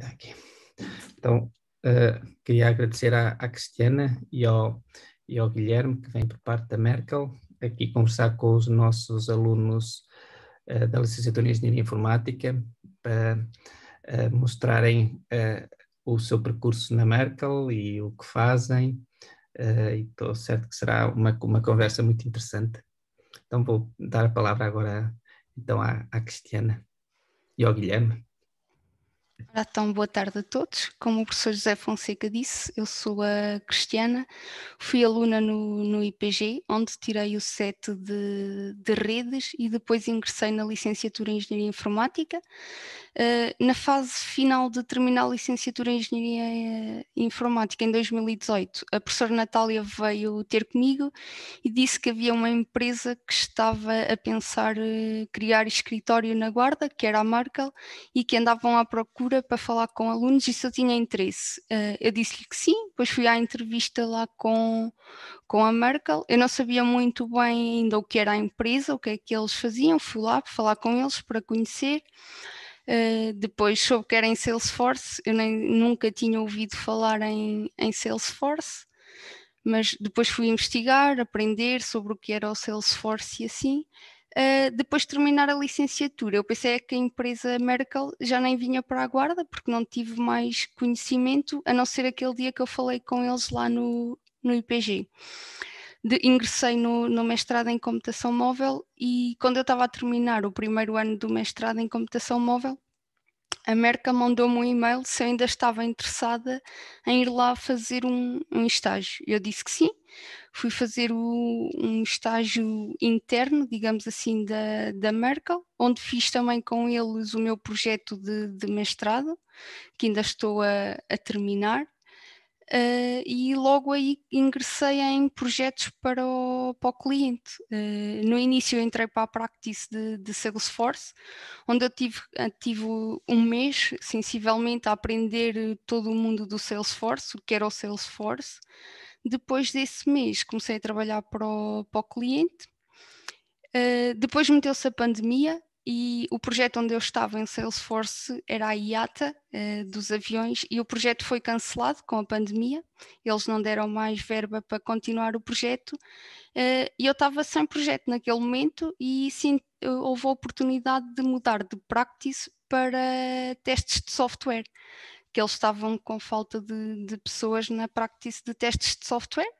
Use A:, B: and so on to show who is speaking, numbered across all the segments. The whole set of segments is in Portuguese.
A: está aqui. Então, queria agradecer à Cristiana e ao Guilherme, que vem por parte da Merkel, aqui conversar com os nossos alunos da licenciatura em Engenharia Informática, para mostrarem o seu percurso na Merkel e o que fazem, e estou certo que será uma conversa muito interessante. Então vou dar a palavra agora então, à Cristiana e ao Guilherme.
B: Então, boa tarde a todos. Como o professor José Fonseca disse, eu sou a Cristiana, fui aluna no IPG, onde tirei o set de redes e depois ingressei na licenciatura em Engenharia Informática. Na fase final de terminar a licenciatura em Engenharia Informática, em 2018, a professora Natália veio ter comigo e disse que havia uma empresa que estava a pensar criar escritório na Guarda, que era a Merkel, e que andavam à procura para falar com alunos e se eu tinha interesse. Eu disse-lhe que sim, depois fui à entrevista lá com a Merkel. Eu não sabia muito bem ainda o que era a empresa, o que é que eles faziam, fui lá para falar com eles, para conhecer. Depois soube que era em Salesforce, eu nunca tinha ouvido falar em Salesforce, mas depois fui investigar, aprender sobre o que era o Salesforce e assim. Depois de terminar a licenciatura, eu pensei que a empresa Merkel já nem vinha para a Guarda, porque não tive mais conhecimento, a não ser aquele dia que eu falei com eles lá no IPG. Ingressei no mestrado em computação móvel e quando eu estava a terminar o primeiro ano do mestrado em computação móvel, a Merkel mandou-me um e-mail se eu ainda estava interessada em ir lá fazer um estágio. Eu disse que sim, fui fazer um estágio interno, digamos assim, da Merkel, onde fiz também com eles o meu projeto de mestrado, que ainda estou a terminar. E logo aí ingressei em projetos para o cliente. No início eu entrei para a practice de Salesforce, onde eu tive um mês, sensivelmente, a aprender todo o mundo do Salesforce, o que era o Salesforce. Depois desse mês comecei a trabalhar para o cliente. Depois meteu-se a pandemia e o projeto onde eu estava em Salesforce era a IATA dos aviões e o projeto foi cancelado com a pandemia. Eles não deram mais verba para continuar o projeto e eu estava sem projeto naquele momento e sim, houve a oportunidade de mudar de practice para testes de software, que eles estavam com falta de pessoas na practice de testes de software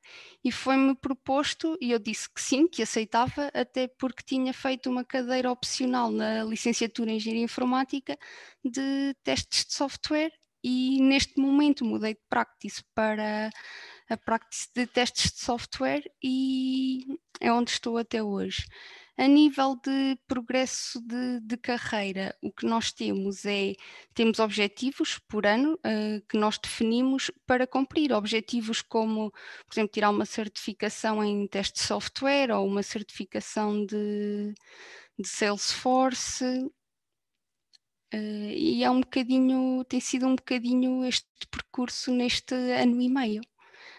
B: e foi-me proposto e eu disse que sim, que aceitava, até porque tinha feito uma cadeira opcional na licenciatura em Engenharia Informática de testes de software e neste momento mudei de practice para a practice de testes de software e é onde estou até hoje. A nível de progresso de carreira, o que nós temos objetivos por ano que nós definimos para cumprir, objetivos como, por exemplo, tirar uma certificação em teste de software ou uma certificação de Salesforce, e tem sido um bocadinho este percurso neste ano e meio.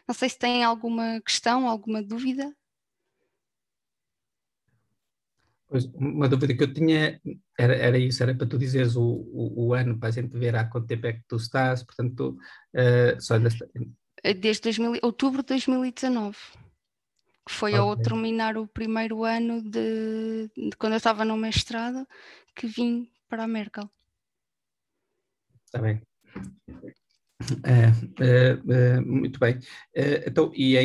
B: Não sei se tem alguma questão, alguma dúvida.
A: Pois, uma dúvida que eu tinha era isso, era para tu dizeres o ano, para a gente ver há quanto tempo é que tu estás, portanto, só ainda está...
B: Desde outubro de 2019, que foi ao
A: Okay.
B: terminar o primeiro ano de quando eu estava no mestrado, que vim para a Merkel.
A: Está bem. Muito bem. Então, e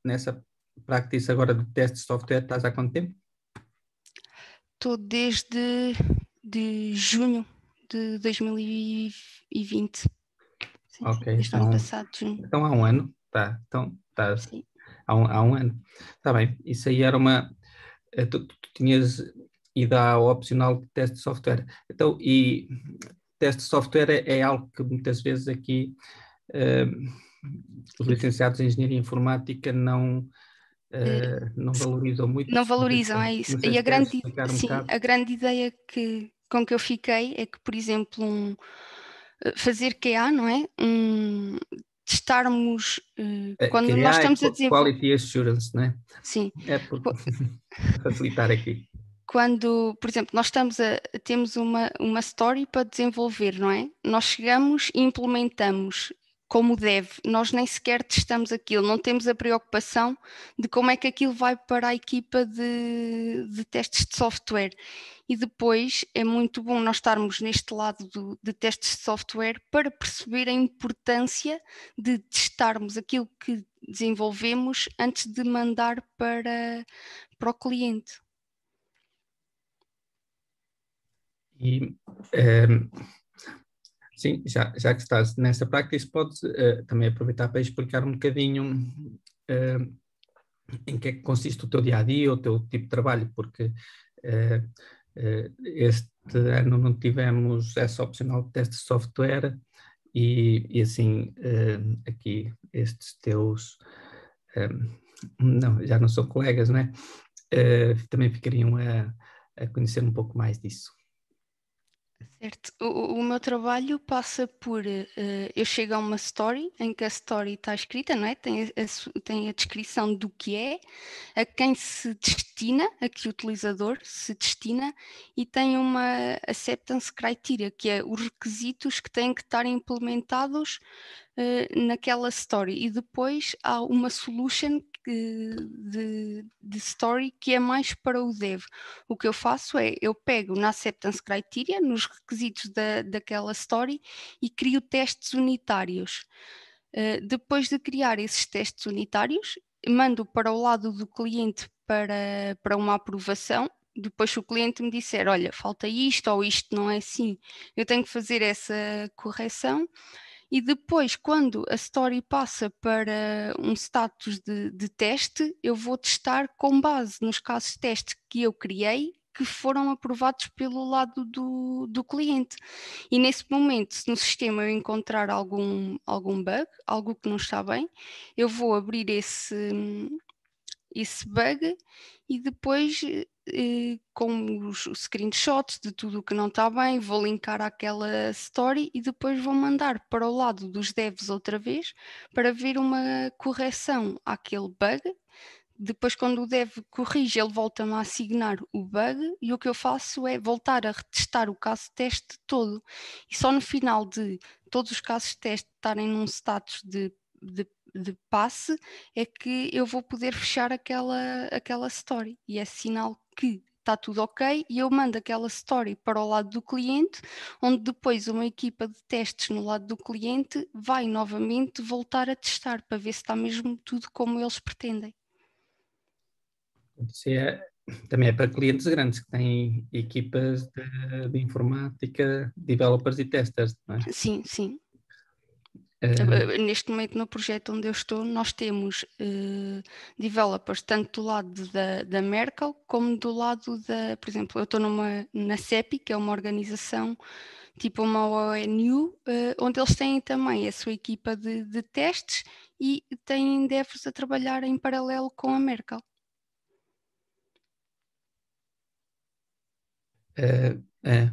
A: nessa practice agora de teste de software, estás há quanto tempo?
B: Estou desde junho de 2020. Sim,
A: Ok,
B: desde o ano passado, junho.
A: então há um ano, tá, então estás
B: Sim.
A: há um ano, está bem. Isso aí era tu tinhas ido ao opcional de teste de software. Então, e teste de software é algo que muitas vezes aqui os licenciados em Engenharia Informática não valorizam muito.
B: Não valorizam, é isso.
A: Não sei
B: E
A: se queres explicar um
B: sim,
A: bocado.
B: a grande ideia com que eu fiquei é que, por exemplo, fazer QA, não é? Testarmos, quando nós
A: QA é
B: estamos a desenvolver.
A: Quality Assurance, né?
B: Sim.
A: É para facilitar aqui.
B: quando, por exemplo, nós temos uma story para desenvolver, não é? Nós chegamos e implementamos como deve, nós nem sequer testamos aquilo, não temos a preocupação de como é que aquilo vai para a equipa de testes de software. E depois é muito bom nós estarmos neste lado de testes de software para perceber a importância de testarmos aquilo que desenvolvemos antes de mandar para o cliente.
A: E sim, já que estás nessa prática, isso podes também aproveitar para explicar um bocadinho em que é que consiste o teu dia-a-dia, o teu tipo de trabalho, porque este ano não tivemos essa opcional de teste de software e assim, aqui estes teus, não, já não são colegas, não é? Também ficariam a conhecer um pouco mais disso.
B: Certo. O meu trabalho passa por eu chego a uma story em que a story está escrita, não é? Tem a descrição do que é, a quem se destina, a que utilizador se destina, e tem uma acceptance criteria, que é os requisitos que têm que estar implementados naquela story. E depois há uma solution de story que é mais para o dev. O que eu faço é, eu pego na acceptance criteria, nos requisitos daquela story e crio testes unitários. Depois de criar esses testes unitários, mando para o lado do cliente para uma aprovação. Depois, se o cliente me disser, olha, falta isto ou isto não é assim, eu tenho que fazer essa correção. E depois, quando a story passa para um status de teste, eu vou testar com base nos casos de teste que eu criei, que foram aprovados pelo lado do cliente. E nesse momento, se no sistema eu encontrar algum bug, algo que não está bem, eu vou abrir esse bug e depois com os screenshots de tudo o que não está bem, vou linkar àquela story e depois vou mandar para o lado dos devs outra vez para ver uma correção àquele bug. Depois, quando o dev corrige, ele volta-me a assignar o bug e o que eu faço é voltar a retestar o caso de teste todo. E só no final de todos os casos de teste estarem num status de passe é que eu vou poder fechar aquela story. E é sinal que está tudo ok e eu mando aquela story para o lado do cliente, onde depois uma equipa de testes no lado do cliente vai novamente voltar a testar para ver se está mesmo tudo como eles pretendem.
A: Isso também é para clientes grandes que têm equipas de informática, developers e testers, não é?
B: Sim, sim. Neste momento no projeto onde eu estou, nós temos developers tanto do lado da Merkel como do lado por exemplo, eu estou na CEPI, que é uma organização tipo uma ONU, onde eles têm também a sua equipa de testes e têm devs a trabalhar em paralelo com a Merkel.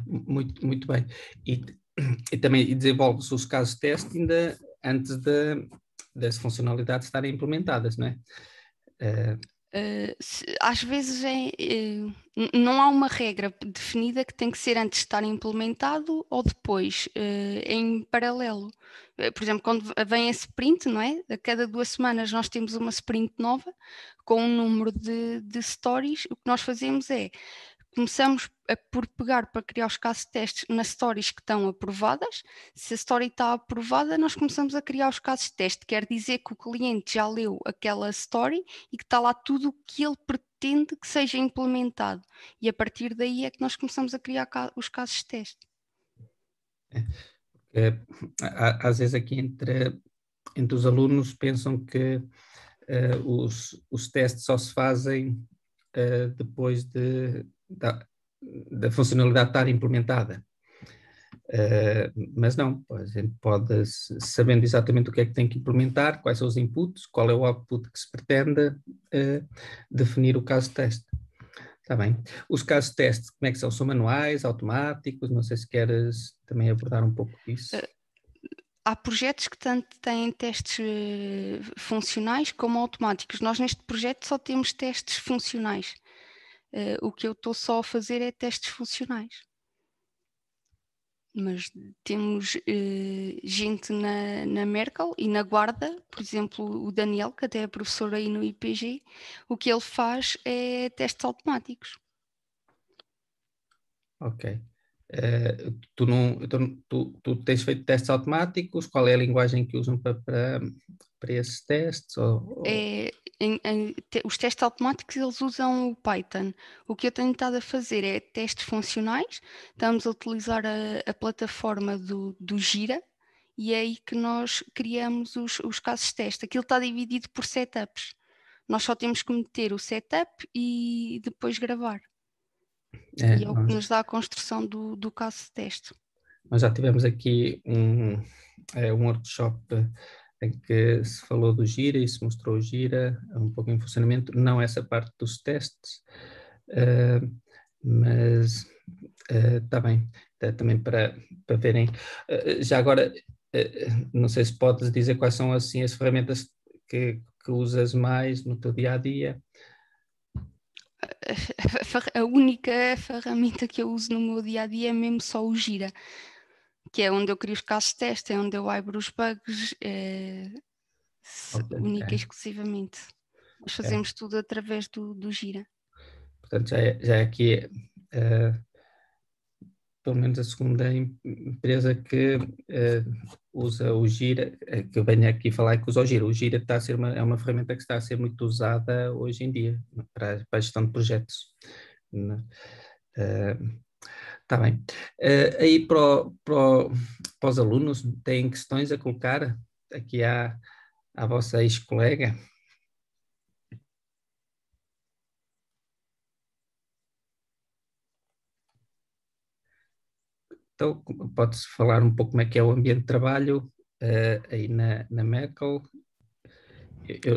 A: Muito, muito bem. E também desenvolve-se os casos de teste ainda antes das funcionalidades estarem implementadas, não é?
B: Às vezes não há uma regra definida que tem que ser antes de estar implementado ou depois, em paralelo. Por exemplo, quando vem a sprint, não é? A cada 2 semanas nós temos uma sprint nova com um número de stories. O que nós fazemos é começamos por pegar para criar os casos de testes nas stories que estão aprovadas. Se a story está aprovada, nós começamos a criar os casos de teste. Quer dizer que o cliente já leu aquela story e que está lá tudo o que ele pretende que seja implementado. E a partir daí é que nós começamos a criar os casos de teste.
A: Às vezes aqui entre os alunos pensam que os testes só se fazem depois da funcionalidade estar implementada. Mas não, a gente pode, sabendo exatamente o que é que tem que implementar, quais são os inputs, qual é o output que se pretende, definir o caso de teste. Está bem. Os casos de teste, como é que são? São manuais, automáticos? Não sei se queres também abordar um pouco disso.
B: Há projetos que tanto têm testes funcionais como automáticos. Nós neste projeto só temos testes funcionais. O que eu estou só a fazer é testes funcionais. Mas temos gente na Merkel e na Guarda, por exemplo, o Daniel, que até é professor aí no IPG, o que ele faz é testes automáticos.
A: Ok. Tu tens feito testes automáticos? Qual é a linguagem que usam para esses testes?
B: Os testes automáticos eles usam o Python. O que eu tenho estado a fazer é testes funcionais. Estamos a utilizar a plataforma do Gira e é aí que nós criamos os casos de teste. Aquilo está dividido por setups. Nós só temos que meter o setup e depois gravar. E é o que nos dá a construção do caso de teste.
A: Nós já tivemos aqui um workshop em que se falou do Gira e se mostrou o Gira um pouco em funcionamento, não essa parte dos testes, mas está bem, também para verem. Já agora, não sei se podes dizer quais são assim as ferramentas que usas mais no teu dia a dia.
B: A única ferramenta que eu uso no meu dia a dia é mesmo só o Gira, que é onde eu crio os casos de teste, é onde eu abro os bugs, única e exclusivamente. Nós fazemos tudo através do Gira.
A: Portanto, já é aqui pelo menos a segunda empresa que usa o Gira, que eu venho aqui falar que usa o Gira. O Gira está a ser é uma ferramenta que está a ser muito usada hoje em dia para a gestão de projetos. Está bem. Aí para os alunos, têm questões a colocar aqui à vossa ex-colega? Então, pode-se falar um pouco como é que é o ambiente de trabalho aí na Merkel.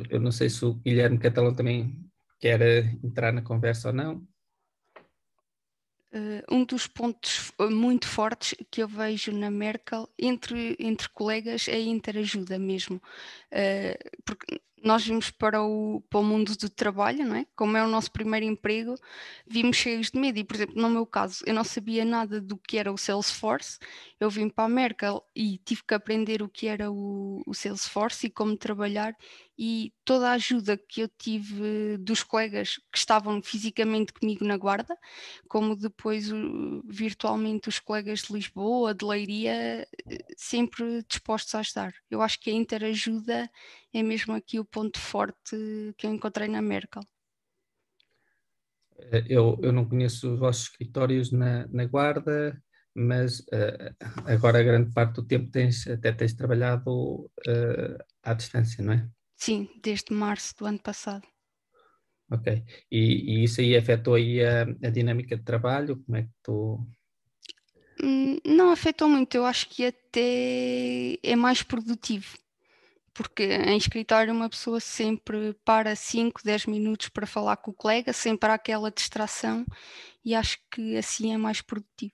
A: Eu não sei se o Guilherme Catalão também quer entrar na conversa ou não.
B: Um dos pontos muito fortes que eu vejo na Merkel entre colegas é a interajuda mesmo, porque nós vimos para o mundo do trabalho, não é? Como é o nosso primeiro emprego, vimos cheios de medo e, por exemplo, no meu caso, eu não sabia nada do que era o Salesforce, eu vim para a Merkel e tive que aprender o que era o Salesforce e como trabalhar, e toda a ajuda que eu tive dos colegas que estavam fisicamente comigo na Guarda, como depois virtualmente os colegas de Lisboa, de Leiria, sempre dispostos a ajudar. Eu acho que a interajuda é mesmo aqui o ponto forte que eu encontrei na Merkel.
A: Eu não conheço os vossos escritórios na Guarda, mas agora a grande parte do tempo até tens trabalhado à distância, não é?
B: Sim, desde março do ano passado.
A: Ok. E isso aí afetou aí a dinâmica de trabalho? Como é que tu...
B: Não afetou muito, eu acho que até é mais produtivo, porque em escritório uma pessoa sempre para 5, 10 minutos para falar com o colega, sempre há aquela distração e acho que assim é mais produtivo.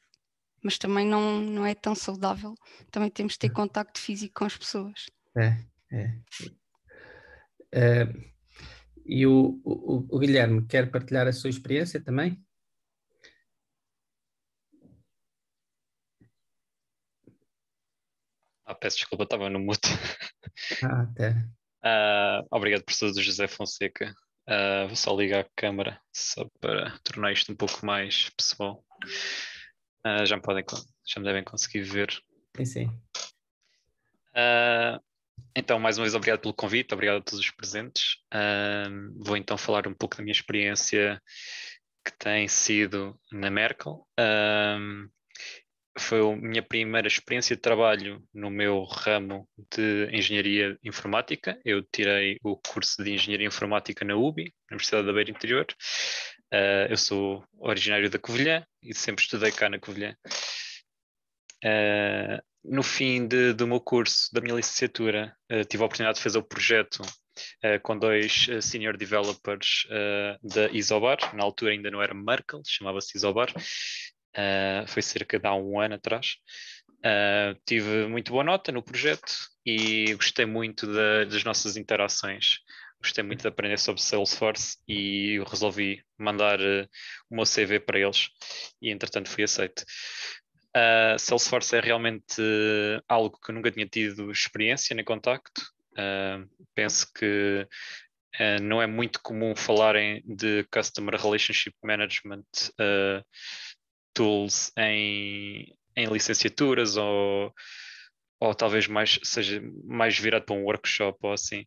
B: Mas também não é tão saudável, também temos de ter contacto físico com as pessoas.
A: É. E o Guilherme quer partilhar a sua experiência também?
C: Peço desculpa, estava no mute.
A: Até.
C: Obrigado, professor do José Fonseca. Vou só ligar a câmara só para tornar isto um pouco mais pessoal. Já me devem conseguir ver.
A: Sim.
C: Então, mais uma vez, obrigado pelo convite, obrigado a todos os presentes. Vou então falar um pouco da minha experiência que tem sido na Merkel. Foi a minha primeira experiência de trabalho no meu ramo de Engenharia Informática. Eu tirei o curso de Engenharia Informática na UBI, Universidade da Beira Interior. Eu sou originário da Covilhã e sempre estudei cá na Covilhã. No fim do meu curso, da minha licenciatura, tive a oportunidade de fazer o projeto com dois senior developers da Isobar. Na altura ainda não era Merkel, chamava-se Isobar. Foi cerca de há um ano atrás. Tive muito boa nota no projeto e gostei muito das nossas interações gostei muito de aprender sobre Salesforce e eu resolvi mandar o meu CV para eles e entretanto fui aceito. Salesforce é realmente algo que eu nunca tinha tido experiência nem contacto. Penso que não é muito comum falarem de Customer Relationship Management tools em licenciaturas ou talvez seja mais virado para um workshop ou assim.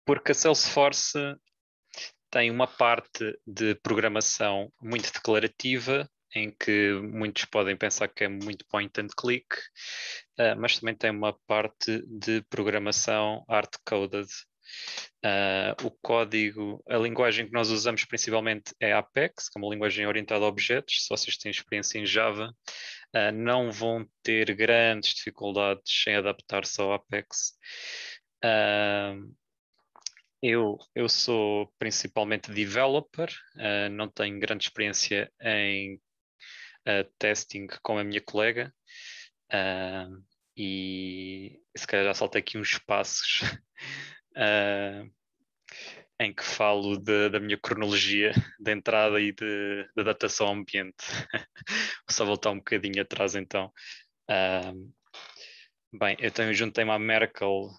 C: Porque a Salesforce tem uma parte de programação muito declarativa, em que muitos podem pensar que é muito point and click, mas também tem uma parte de programação hard-coded. O código, a linguagem que nós usamos principalmente é Apex, que é uma linguagem orientada a objetos. Se vocês têm experiência em Java, não vão ter grandes dificuldades em adaptar-se ao Apex. Eu sou principalmente developer, não tenho grande experiência em testing como a minha colega, e se calhar já saltei aqui uns passos em que falo da minha cronologia de entrada e de adaptação ao ambiente. Vou só voltar um bocadinho atrás então. Bem, eu juntei-me à Merkel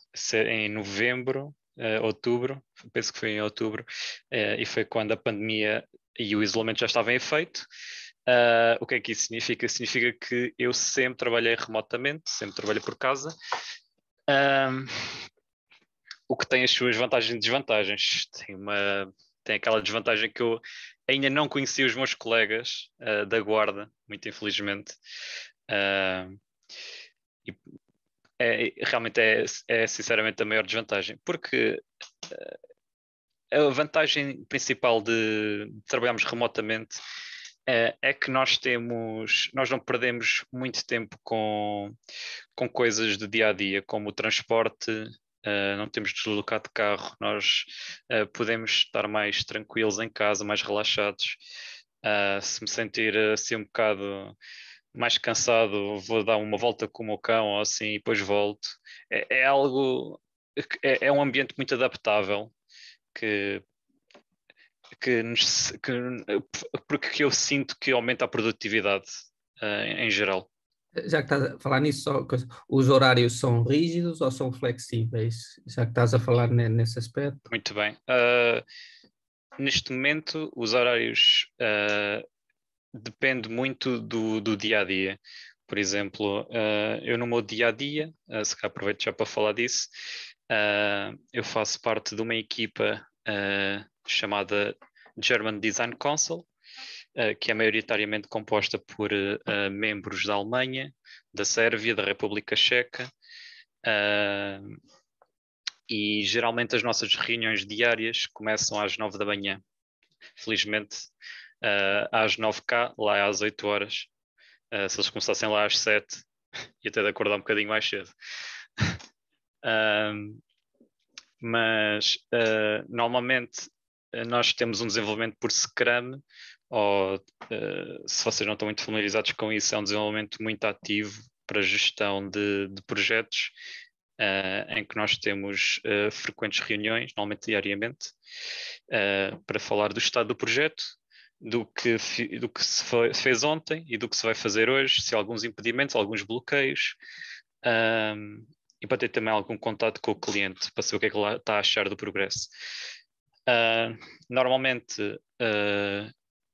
C: em novembro, outubro, penso que foi em outubro, e foi quando a pandemia e o isolamento já estavam em efeito. O que é que isso significa? Significa que eu sempre trabalhei remotamente, sempre trabalhei por casa, o que tem as suas vantagens e desvantagens. Tem aquela desvantagem que eu ainda não conhecia os meus colegas da guarda, muito infelizmente. Realmente é sinceramente a maior desvantagem, porque a vantagem principal de trabalharmos remotamente é que nós não perdemos muito tempo com coisas do dia a dia, como o transporte, não temos de deslocar de carro, nós podemos estar mais tranquilos em casa, mais relaxados. Se me sentir assim um bocado mais cansado, vou dar uma volta com o meu cão ou assim e depois volto. É algo, é um ambiente muito adaptável que, porque eu sinto que aumenta a produtividade em geral.
A: Já que estás a falar nisso, os horários são rígidos ou são flexíveis? Já que estás a falar nesse aspecto.
C: Muito bem. Neste momento, os horários depende muito do dia a dia. Por exemplo, eu no meu dia a dia, se calhar aproveito já para falar disso, eu faço parte de uma equipa chamada German Design Council, que é maioritariamente composta por membros da Alemanha, da Sérvia, da República Checa, e geralmente as nossas reuniões diárias começam às 9 da manhã. Felizmente, às 9 cá, lá é às 8 horas. Se eles começassem lá às 7, ia ter de acordar um bocadinho mais cedo. Mas normalmente nós temos um desenvolvimento por Scrum, ou se vocês não estão muito familiarizados com isso, é um desenvolvimento muito ativo para gestão de projetos, em que nós temos frequentes reuniões, normalmente diariamente, para falar do estado do projeto, do que se fez ontem e do que se vai fazer hoje, se há alguns impedimentos, alguns bloqueios, e para ter também algum contato com o cliente, para saber o que é que ele está a achar do progresso. Normalmente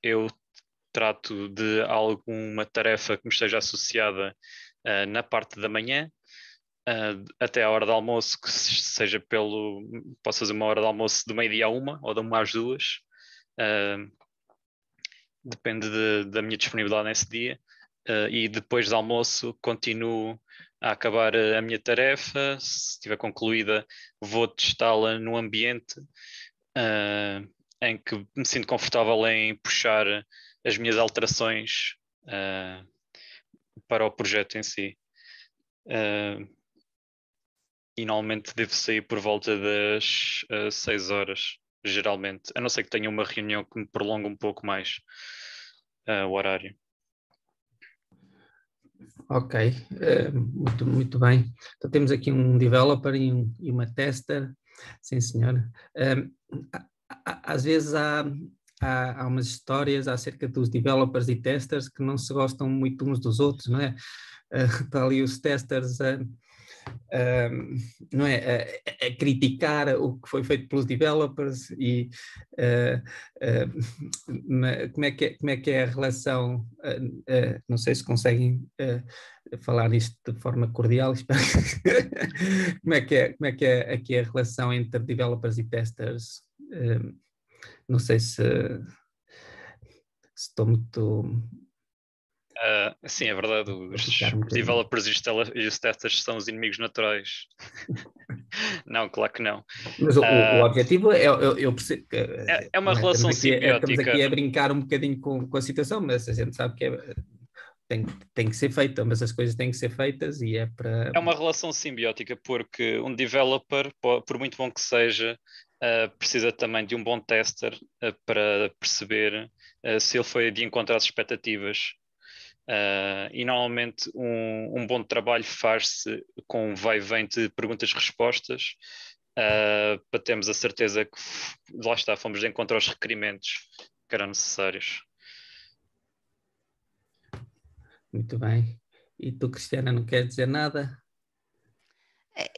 C: eu trato de alguma tarefa que me esteja associada na parte da manhã, até a hora do almoço, que seja posso fazer uma hora de almoço de meio-dia a 1 ou de 1 às 2. Depende da minha disponibilidade nesse dia, e depois do almoço continuo a acabar a minha tarefa. Se estiver concluída, vou testá-la no ambiente em que me sinto confortável em puxar as minhas alterações para o projeto em si. E normalmente devo sair por volta das 6 horas, geralmente, a não ser que tenha uma reunião que me prolongue um pouco mais o horário.
A: Ok, muito bem. Então temos aqui um developer e uma tester, sim senhor. Às vezes há umas histórias acerca dos developers e testers que não se gostam muito uns dos outros, não é? Está ali os testers não é, a criticar o que foi feito pelos developers e como é que é a relação, não sei se conseguem falar isto de forma cordial, espero. Como é que é aqui a relação entre developers e testers? Não sei se estou muito...
C: Sim, é verdade. Os developers e os testers são os inimigos naturais. Não, claro que não.
A: Mas o objetivo eu percebo que
C: é uma relação simbiótica.
A: Estamos aqui a brincar um bocadinho com a situação, mas a gente sabe que tem que ser feita, mas as coisas têm que ser feitas e é para...
C: É uma relação simbiótica, porque um developer, por muito bom que seja, precisa também de um bom tester para perceber se ele foi de encontro às expectativas. E normalmente um bom trabalho faz-se com um vai e vem de perguntas-respostas, para termos a certeza que lá está, fomos de encontro aos requerimentos que eram necessários.
A: Muito bem. E tu, Cristiana, não queres dizer nada?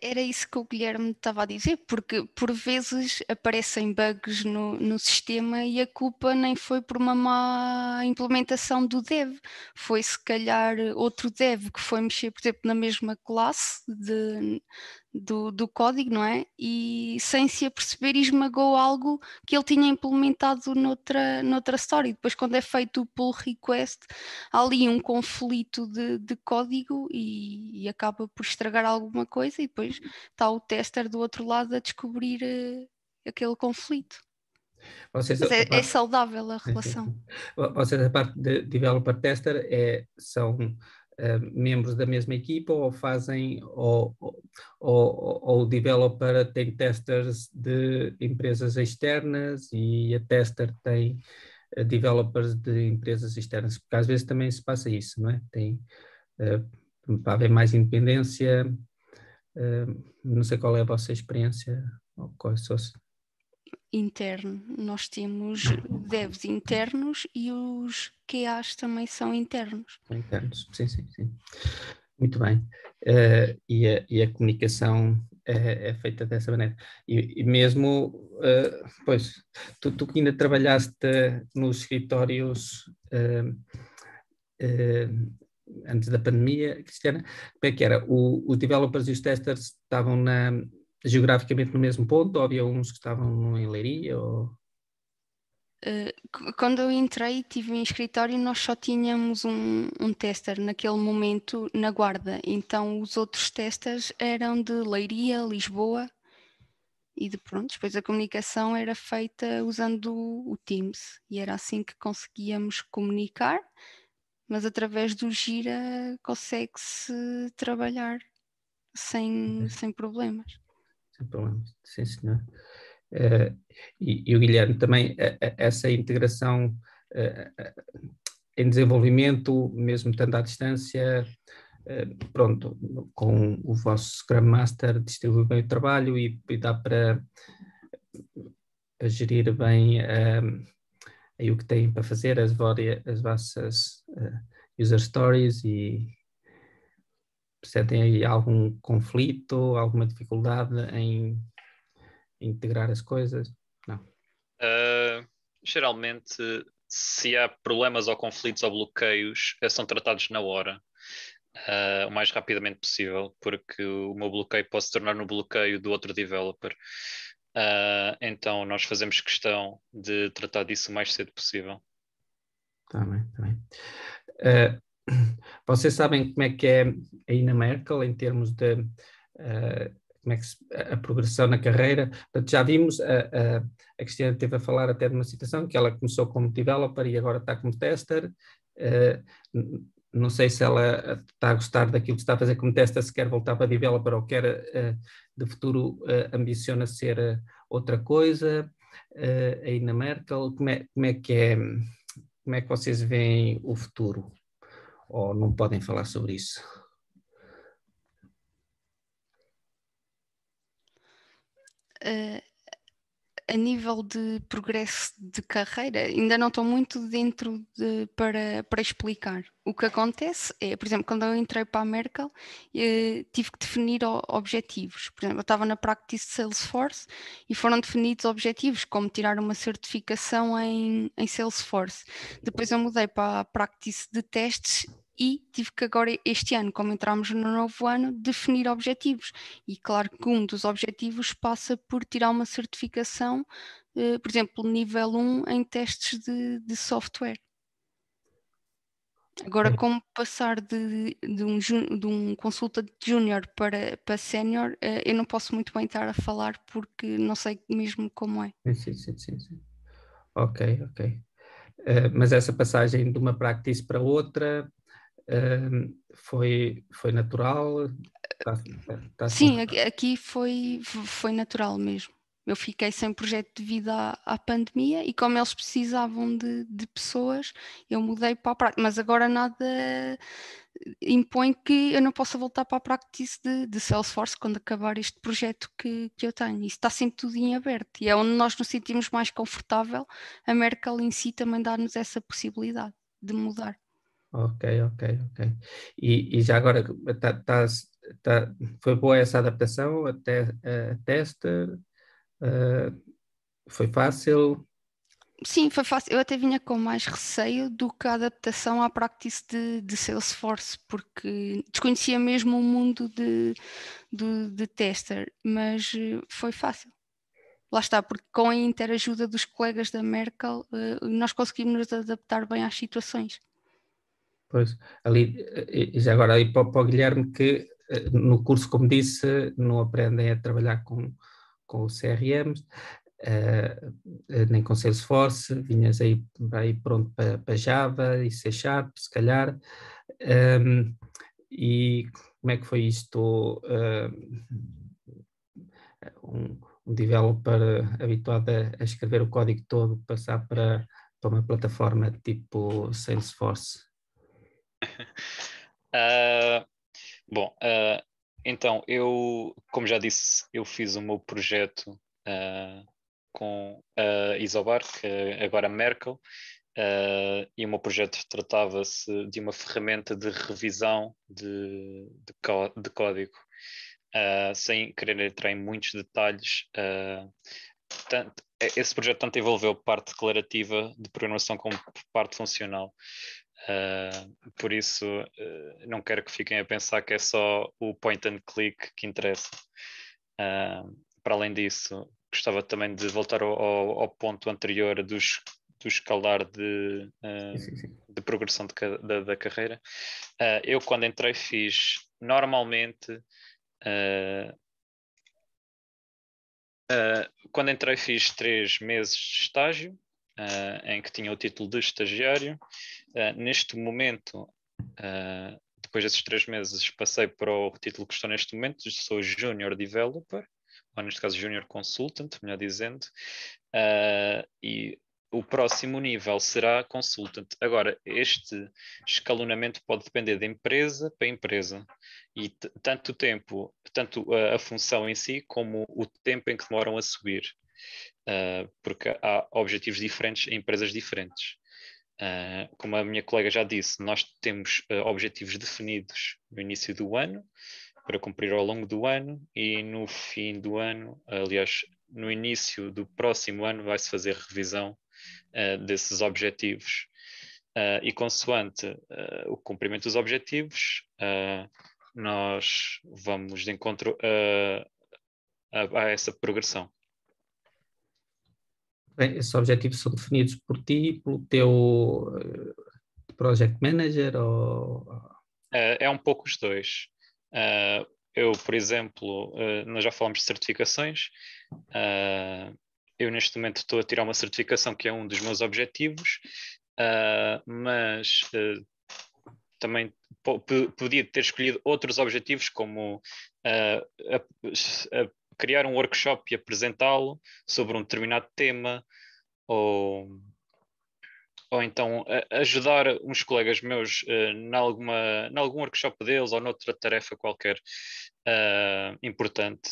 B: Era isso que o Guilherme estava a dizer, porque por vezes aparecem bugs no sistema e a culpa nem foi por uma má implementação do dev, foi se calhar outro dev que foi mexer, por exemplo, na mesma classe do código, não é? E sem se aperceber esmagou algo que ele tinha implementado noutra story. Depois, quando é feito o pull request, há ali um conflito de código e acaba por estragar alguma coisa, e depois está o tester do outro lado a descobrir aquele conflito. Mas é saudável a relação.
A: Vocês, a parte de developer tester, são membros da mesma equipa ou fazem, ou o developer tem testers de empresas externas e a tester tem developers de empresas externas? Porque às vezes também se passa isso, não é? Tem, para haver mais independência, não sei qual é a vossa experiência, ou quais são.
B: Interno, nós temos devs internos e os QAs também são internos.
A: Internos, sim. Muito bem. E a comunicação é feita dessa maneira. E mesmo, pois, tu que ainda trabalhaste nos escritórios antes da pandemia, Cristiana, como é que era? Os developers e os testers estavam geograficamente no mesmo ponto, ou havia uns que estavam em Leiria? Ou...
B: Quando eu entrei, tive em escritório, nós só tínhamos um tester naquele momento na Guarda, então os outros testers eram de Leiria, Lisboa, e pronto, depois a comunicação era feita usando o Teams, e era assim que conseguíamos comunicar, mas através do Gira consegue-se trabalhar sem problemas.
A: Sem problemas, sim senhor. E o Guilherme também, essa integração em desenvolvimento, mesmo estando à distância, pronto, com o vosso Scrum Master distribui bem o trabalho e dá para gerir bem aí o que têm para fazer, as vossas user stories, e sentem aí algum conflito, alguma dificuldade em integrar as coisas? Não.
C: Geralmente, se há problemas ou conflitos ou bloqueios, são tratados na hora, o mais rapidamente possível, porque o meu bloqueio pode se tornar no bloqueio do outro developer. Então nós fazemos questão de tratar disso o mais cedo possível.
A: Está bem, está bem. Vocês sabem como é que é aí na Merkle em termos de como é que a progressão na carreira? Portanto, já vimos, a Cristiana esteve a falar até de uma situação que ela começou como developer e agora está como tester. Não sei se ela está a gostar daquilo que está a fazer como tester, se quer voltar para developer ou quer de futuro ambiciona ser outra coisa. Aí na Merkle, como é que vocês veem o futuro? ou não podem falar sobre isso?
B: A nível de progresso de carreira, ainda não estou muito dentro para explicar. O que acontece é, por exemplo, quando eu entrei para a Merkle, tive que definir objetivos. Por exemplo, eu estava na Practice Salesforce e foram definidos objetivos, como tirar uma certificação em Salesforce. Depois eu mudei para a Practice de testes e tive que agora, este ano, como entramos no novo ano, definir objetivos. E claro que um dos objetivos passa por tirar uma certificação, por exemplo, nível 1 em testes de software. Agora, como passar de um consultante júnior para sénior, eu não posso muito bem estar a falar porque não sei mesmo como é.
A: Sim. Ok. Mas essa passagem de uma practice para outra foi natural? Estás
B: Sim, aqui foi natural mesmo. Eu fiquei sem projeto devido à pandemia e como eles precisavam de pessoas, eu mudei para a prática. Mas agora nada impõe que eu não possa voltar para a practice de Salesforce quando acabar este projeto que eu tenho. Isso está sempre tudo em aberto e é onde nós nos sentimos mais confortável. A Merkle em si também dá-nos essa possibilidade de mudar.
A: Ok. E já agora, foi boa essa adaptação até a teste? Foi fácil?
B: Sim, foi fácil. Eu até vinha com mais receio do que a adaptação à practice de Salesforce, porque desconhecia mesmo o mundo de tester, mas foi fácil. Lá está, porque com a interajuda dos colegas da Merkle, nós conseguimos nos adaptar bem às situações.
A: Pois, ali, e já agora aí para o Guilherme, que no curso, como disse, não aprendem a trabalhar com o CRMs, nem com Salesforce, vinhas aí pronto para Java e C Sharp, se calhar. E como é que foi isto? Um developer habituado a escrever o código todo, passar para uma plataforma tipo Salesforce?
C: Bom, então eu, como já disse, eu fiz o meu projeto com a Isobar, que é agora a Merkle, e o meu projeto tratava-se de uma ferramenta de revisão de código. Sem querer entrar em muitos detalhes, esse projeto tanto envolveu parte declarativa de programação como parte funcional. Por isso, não quero que fiquem a pensar que é só o point and click que interessa. Para além disso, gostava também de voltar ao ponto anterior do escalar de progressão da carreira. Eu, quando entrei, fiz normalmente. Quando entrei, fiz 3 meses de estágio, em que tinha o título de estagiário. Neste momento, depois desses 3 meses, passei para o título que estou neste momento, sou Junior Developer, ou neste caso Junior Consultant, melhor dizendo, e o próximo nível será Consultant. Agora, este escalonamento pode depender de empresa para empresa, e tanto o tempo, tanto a função em si, como o tempo em que demoram a subir, porque há objetivos diferentes em empresas diferentes. Como a minha colega já disse, nós temos objetivos definidos no início do ano, para cumprir ao longo do ano, e no fim do ano, aliás, no início do próximo ano, vai-se fazer revisão desses objetivos. E consoante o cumprimento dos objetivos, nós vamos de encontro a essa progressão.
A: Bem, esses objetivos são definidos por ti, pelo teu project manager ou...
C: É um pouco os dois. Eu, por exemplo, nós já falamos de certificações. Eu neste momento estou a tirar uma certificação que é um dos meus objetivos, mas também podia ter escolhido outros objetivos, como criar um workshop e apresentá-lo sobre um determinado tema, ou ou então ajudar uns colegas meus em algum workshop deles ou noutra tarefa qualquer importante.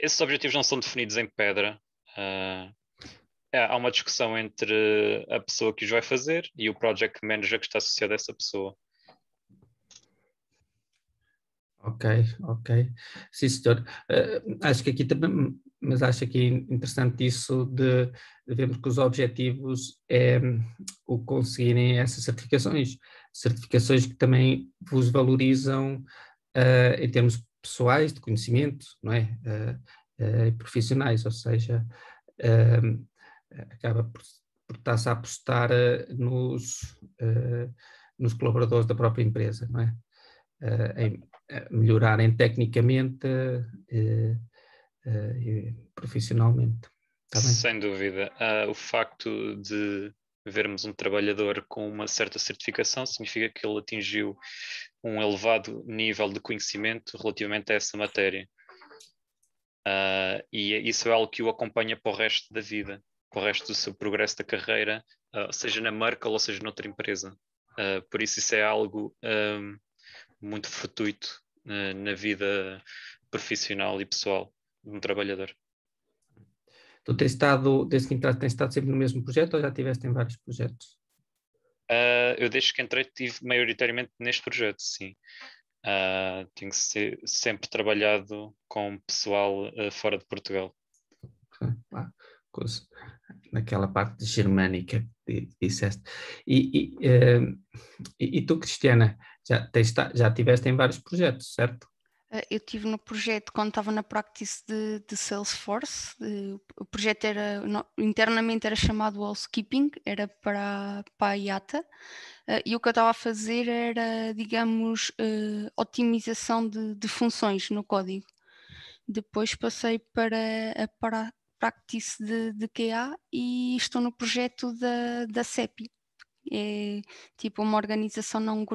C: Esses objetivos não são definidos em pedra. Há uma discussão entre a pessoa que os vai fazer e o project manager que está associado a essa pessoa.
A: Ok. Sim, senhor. Acho que aqui também, mas acho aqui interessante isso de vermos que os objetivos é o conseguirem essas certificações que também vos valorizam em termos pessoais, de conhecimento, não é? E profissionais, ou seja, acaba por estar-se a apostar nos colaboradores da própria empresa, não é? Em melhorarem tecnicamente e profissionalmente. Tá bem?
C: Sem dúvida. O facto de vermos um trabalhador com uma certa certificação significa que ele atingiu um elevado nível de conhecimento relativamente a essa matéria. E isso é algo que o acompanha para o resto da vida, para o resto do seu progresso da carreira, seja na Merkel ou seja noutra empresa. Por isso é algo muito fortuito na vida profissional e pessoal de um trabalhador.
A: Tu desde que entraste, tens estado sempre no mesmo projeto ou já estiveste em vários projetos?
C: Eu desde que entrei estive maioritariamente neste projeto, sim. Tenho sempre trabalhado com pessoal fora de Portugal.
A: Naquela parte germânica que disseste. E tu, Cristiana, já estiveste em vários projetos, certo?
B: Eu estive no projeto quando estava na practice de Salesforce. O projeto internamente era chamado Housekeeping, era para a IATA. E o que eu estava a fazer era, digamos, otimização de funções no código. Depois passei para a practice de QA e estou no projeto da CEPI. É tipo uma organização não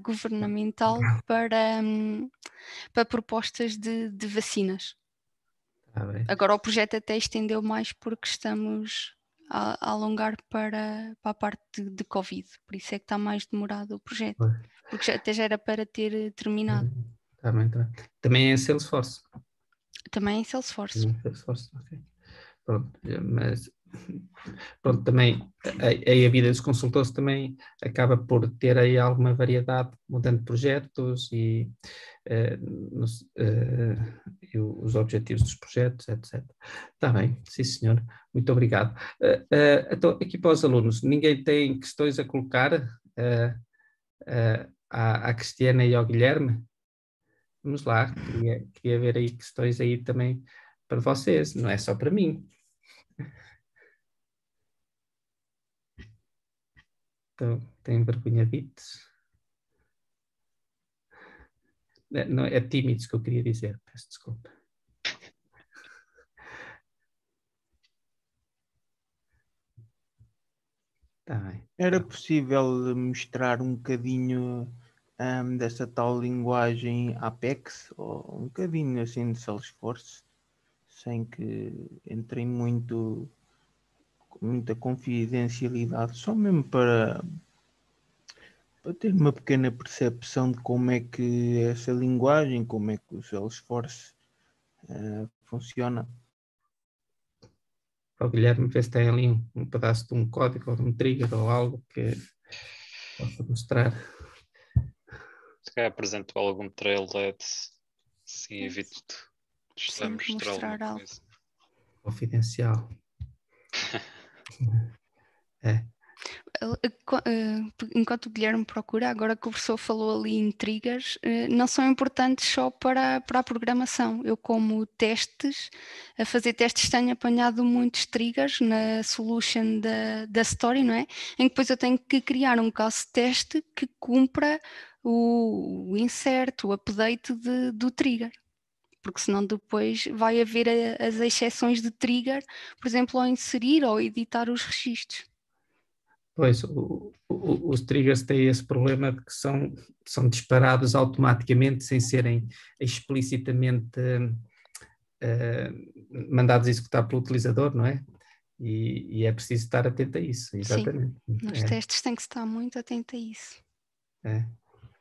B: governamental para propostas de vacinas. Agora o projeto até estendeu mais porque estamos a alongar para a parte de Covid, por isso é que está mais demorado o projeto, porque até já era para ter terminado.
A: Também é Salesforce?
B: Também em Salesforce.
A: Ok. Pronto, mas pronto, também aí a vida dos consultores também acaba por ter aí alguma variedade, mudando de projetos e os objetivos dos projetos, etc. Está bem, sim senhor, muito obrigado. Então, aqui para os alunos, ninguém tem questões a colocar à Cristiana e ao Guilherme? Vamos lá, queria ver aí questões aí também para vocês, não é só para mim. Então, tem vergonha disso? Não, é tímidos que eu queria dizer, peço desculpa. Tá bem.
D: Era possível mostrar um bocadinho dessa tal linguagem Apex, ou um bocadinho assim de Salesforce, sem que entre muita confidencialidade, só mesmo para ter uma pequena percepção de como é que essa linguagem, como é que o Salesforce funciona.
A: O Guilherme, vê se tem ali um pedaço de um código ou de um trigger ou algo que possa mostrar.
C: Se calhar apresento algum trailhead, sim, evito de estar a mostrar alguma coisa.
A: Confidencial. É.
B: Enquanto o Guilherme procura, agora que o professor falou ali em triggers, não são importantes só para a programação. Eu, como a fazer testes, tenho apanhado muitos triggers na solution da story, não é? Em que depois eu tenho que criar um caso de teste que cumpra o insert, o update do trigger. Porque senão depois vai haver as exceções de trigger, por exemplo, ao inserir ou editar os registros.
A: Pois, os triggers têm esse problema de que são disparados automaticamente sem serem explicitamente mandados executar pelo utilizador, não é? E é preciso estar atento a isso, exatamente.
B: Nos testes tem que estar muito atento a isso.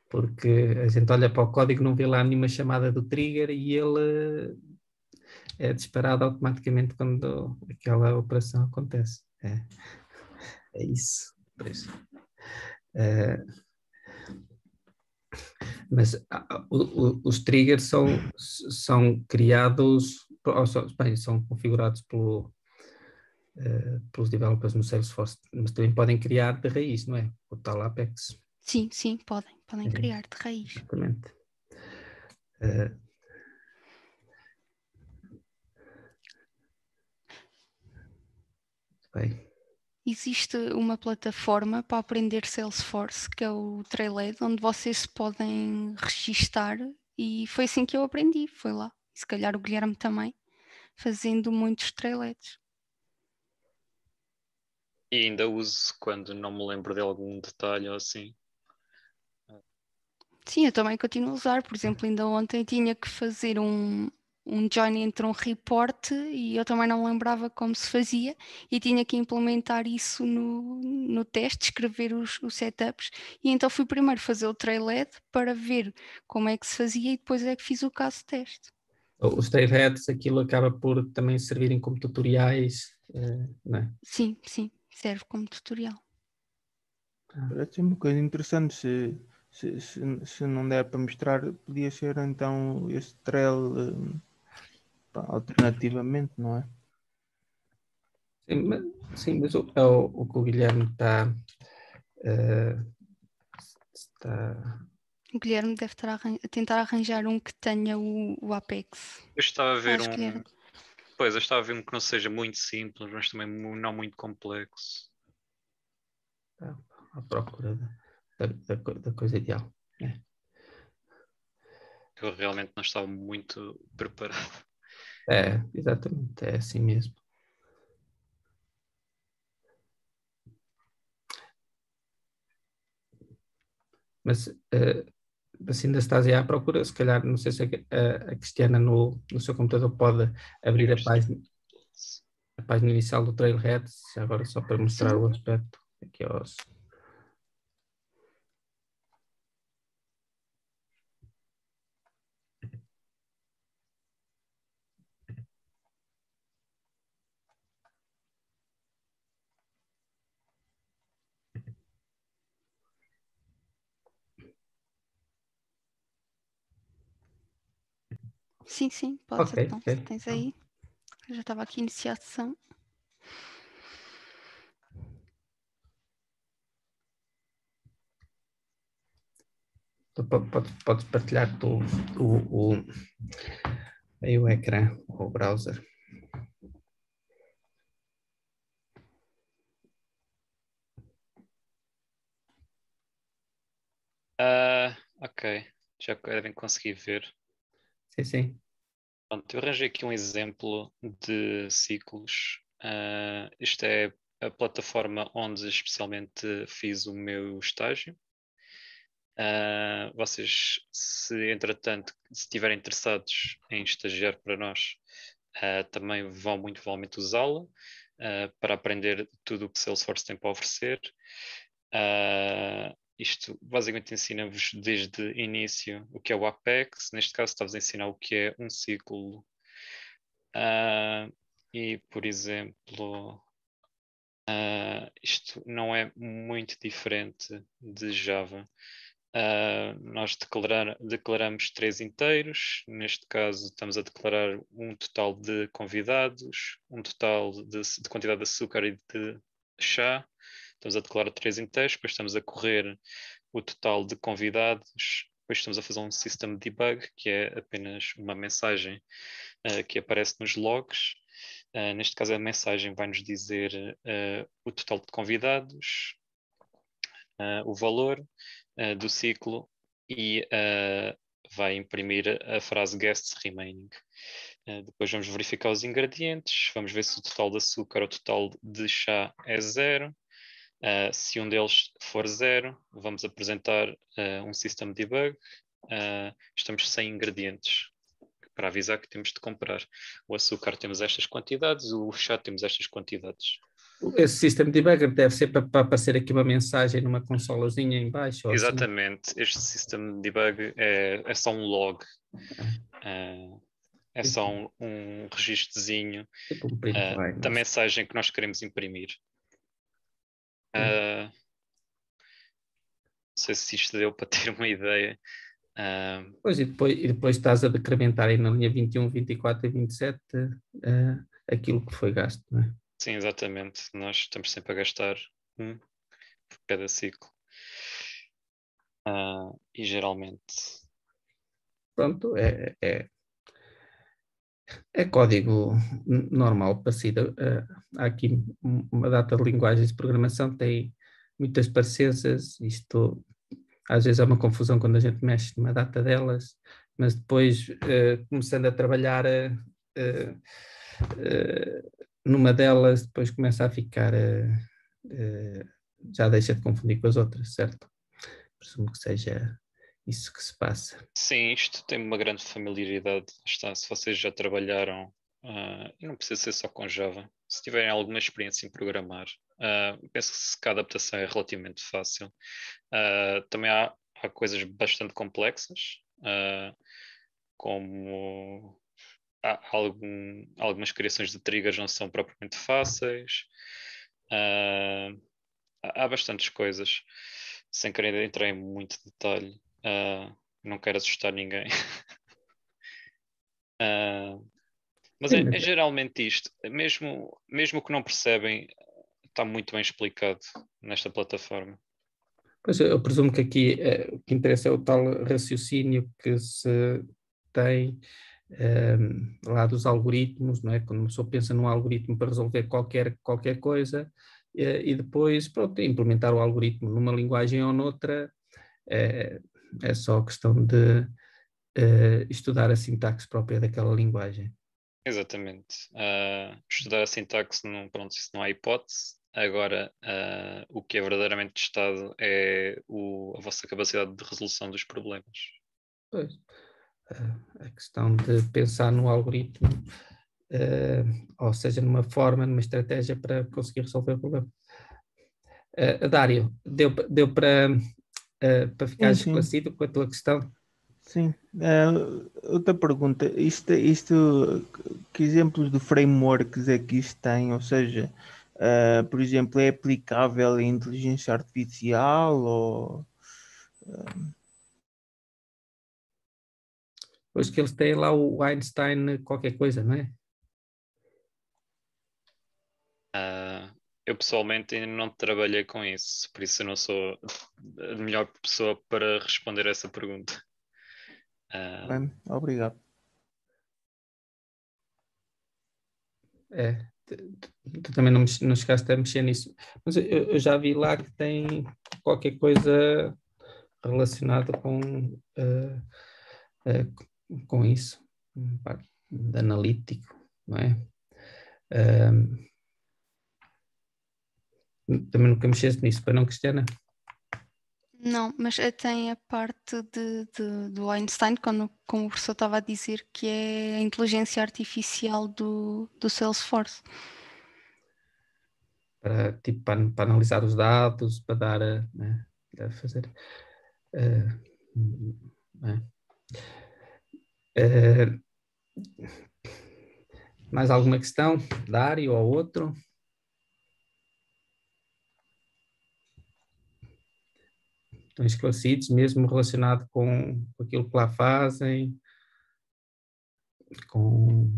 A: Porque a gente olha para o código, não vê lá nenhuma chamada do trigger e ele é disparado automaticamente quando aquela operação acontece. É isso. Mas os triggers são criados, bem, são configurados pelos developers no Salesforce, mas também podem criar de raiz, não é? O tal Apex.
B: Sim, podem criar de raiz.
A: Exatamente. Bem.
B: Existe uma plataforma para aprender Salesforce, que é o Trailhead, onde vocês se podem registar, e foi assim que eu aprendi, foi lá. E se calhar o Guilherme também, fazendo muitos Trailheads.
C: E ainda uso quando não me lembro de algum detalhe ou assim.
B: Sim, eu também continuo a usar. Por exemplo, ainda ontem tinha que fazer um join entre um report e eu também não me lembrava como se fazia e tinha que implementar isso no teste, escrever os setups, e então fui primeiro fazer o Trailhead para ver como é que se fazia e depois é que fiz o caso teste.
A: Os Trailheads, aquilo acaba por também servirem como tutoriais, não é?
B: Sim, serve como tutorial.
D: Parece uma coisa interessante. Se não der para mostrar, podia ser então esse trail alternativamente, não é?
A: Sim, mas o que o Guilherme está.
B: O Guilherme deve estar a tentar arranjar um que tenha o Apex.
C: Eu estava a ver
B: Acho que era.
C: Pois, eu estava a ver um que não seja muito simples, mas também não muito complexo.
A: À procura da coisa ideal.
C: Eu realmente não estava muito preparado.
A: Exatamente, é assim mesmo. Mas se ainda estás aí à procura, se calhar, não sei se a Cristiana no seu computador pode abrir a página inicial do Trailhead, agora só para mostrar o aspecto aqui aos...
B: Sim, pode ser.
A: Ok.
B: Tens aí. Eu já estava aqui a iniciar a sessão.
A: Então, podes partilhar aí o ecrã, o browser.
C: Ok, já devem conseguir ver.
A: Sim.
C: Pronto, eu arranjei aqui um exemplo de ciclos. Isto é a plataforma onde especialmente fiz o meu estágio. Vocês, se entretanto, se estiverem interessados em estagiar para nós, também vão muito provavelmente usá-la para aprender tudo o que Salesforce tem para oferecer. Isto basicamente ensina-vos desde o início o que é o Apex. Neste caso, está-vos a ensinar o que é um ciclo. E, por exemplo, isto não é muito diferente de Java. Nós declaramos 3 inteiros. Neste caso, estamos a declarar um total de convidados, um total de quantidade de açúcar e de chá. Estamos a declarar 3 inteiros, depois estamos a correr o total de convidados, depois estamos a fazer um system debug, que é apenas uma mensagem que aparece nos logs. Neste caso, a mensagem vai nos dizer o total de convidados, o valor do ciclo e vai imprimir a frase guests remaining. Depois vamos verificar os ingredientes, vamos ver se o total de açúcar ou o total de chá é 0. Se um deles for 0, vamos apresentar um system debug. Estamos sem ingredientes. para avisar que temos de comprar. O açúcar temos estas quantidades, o chá temos estas quantidades.
A: Esse System Debugger deve ser para aparecer aqui uma mensagem numa consolazinha em baixo. Ou
C: Exatamente.
A: assim.
C: Este System Debug é só um log. É só um registrozinho
A: Tipo um print line,
C: da mensagem que nós queremos imprimir. Não sei se isto deu para ter uma ideia.
A: Pois, e depois estás a decrementar aí na linha 21, 24 e 27 aquilo que foi gasto, não é?
C: Sim, exatamente. Nós estamos sempre a gastar por cada ciclo. E geralmente...
A: Pronto, é código normal, parecido. Há aqui uma data de linguagens de programação, tem muitas parecenças, isto às vezes é uma confusão quando a gente mexe numa data delas, mas depois, começando a trabalhar numa delas, depois começa a ficar, já deixa de confundir com as outras, certo? Presumo que seja isso que se passa.
C: Sim, isto tem uma grande familiaridade. Está, se vocês já trabalharam, e não precisa ser só com Java, se tiverem alguma experiência em programar, penso que a adaptação é relativamente fácil. Também há coisas bastante complexas, como algumas criações de triggers não são propriamente fáceis. Há bastantes coisas, sem querer entrar em muito detalhe. Não quero assustar ninguém. Mas é geralmente isto. Mesmo que não percebem, está muito bem explicado nesta plataforma.
A: Pois eu presumo que aqui o que interessa é o tal raciocínio que se tem lá dos algoritmos, não é? Quando uma pessoa pensa num algoritmo para resolver qualquer coisa e depois, pronto, implementar o algoritmo numa linguagem ou noutra, é só questão de estudar a sintaxe própria daquela linguagem.
C: Exatamente. Estudar a sintaxe, pronto, isso não há hipótese. Agora, o que é verdadeiramente testado é a vossa capacidade de resolução dos problemas.
A: Pois. A questão de pensar no algoritmo, ou seja, numa forma, numa estratégia para conseguir resolver o problema. Dário, deu para ficar esclarecido com a tua questão?
D: Sim. Outra pergunta, isto, que exemplos de frameworks é que isto tem? Ou seja, por exemplo, é aplicável à inteligência artificial ou...
A: Pois que eles têm lá o Einstein qualquer coisa, não é?
C: Eu pessoalmente ainda não trabalhei com isso, por isso eu não sou a melhor pessoa para responder essa pergunta.
D: Bem, obrigado.
A: Tu também não chegaste a mexer nisso, mas eu já vi lá que tem qualquer coisa relacionada com isso, de analítico, não é? Também nunca mexeste nisso, para não, Cristiana?
B: Não, mas tem a parte do Einstein, como o professor estava a dizer, que é a inteligência artificial do Salesforce.
A: Para analisar os dados, para dar, né, a fazer... mais alguma questão, Dário ou outro? Estão esclarecidos, mesmo relacionado com aquilo que lá fazem, com...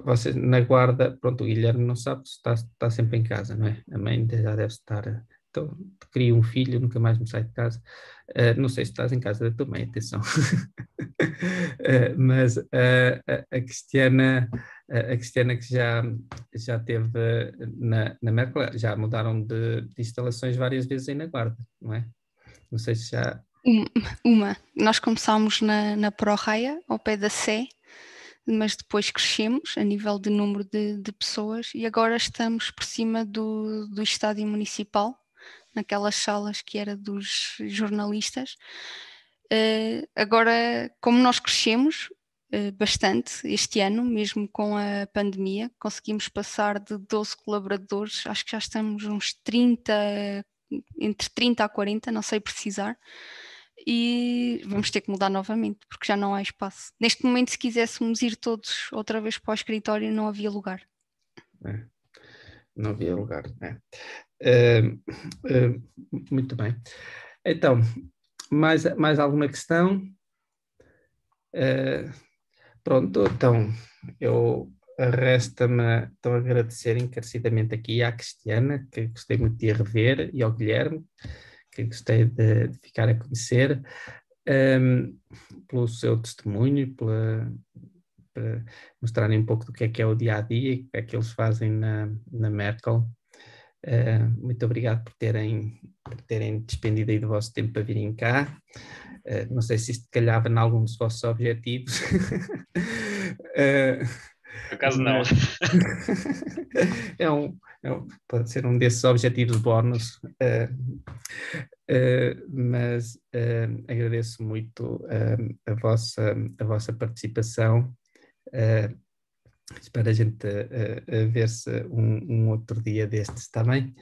A: Você na guarda, pronto, o Guilherme não sabe se está sempre em casa, não é? A mãe já deve estar... Então, crio um filho, nunca mais me sai de casa. Não sei se estás em casa da tua mãe, atenção. Mas a Cristiana que já teve na Merkel, já mudaram de instalações várias vezes aí na Guarda, não é? Não sei se já...
B: Nós começámos na Pro-Raia, ao pé da Sé, mas depois crescemos a nível de número de pessoas e agora estamos por cima do estádio municipal, naquelas salas que era dos jornalistas. Agora, como nós crescemos bastante este ano, mesmo com a pandemia, conseguimos passar de 12 colaboradores, acho que já estamos uns 30, entre 30 a 40, não sei precisar, e vamos ter que mudar novamente, porque já não há espaço. Neste momento, se quiséssemos ir todos outra vez para o escritório, não havia lugar.
A: Não havia lugar, né? Muito bem. Então, mais alguma questão? Pronto, então, resta-me então agradecer encarecidamente aqui à Cristiana, que gostei muito de a rever, e ao Guilherme, que gostei de ficar a conhecer, pelo seu testemunho, para mostrarem um pouco do que é o dia-a-dia e o que é que eles fazem na Merkel. Muito obrigado por terem despendido aí do vosso tempo para virem cá. Não sei se isto calhava em algum dos vossos objetivos.
C: Por acaso não.
A: Pode ser um desses objetivos bónus, mas agradeço muito a vossa participação. Espero a gente ver-se um outro dia destes, está bem?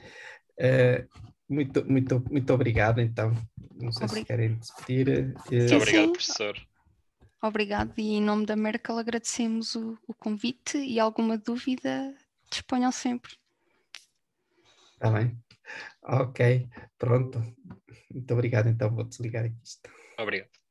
A: Muito obrigado, então. Não sei se querem despedir.
C: Muito obrigado, professor.
B: Obrigado, e em nome da Merkel agradecemos o convite, e alguma dúvida disponham sempre.
A: Está bem? Ok, pronto. Muito obrigado, então vou desligar aqui isto.
C: Obrigado.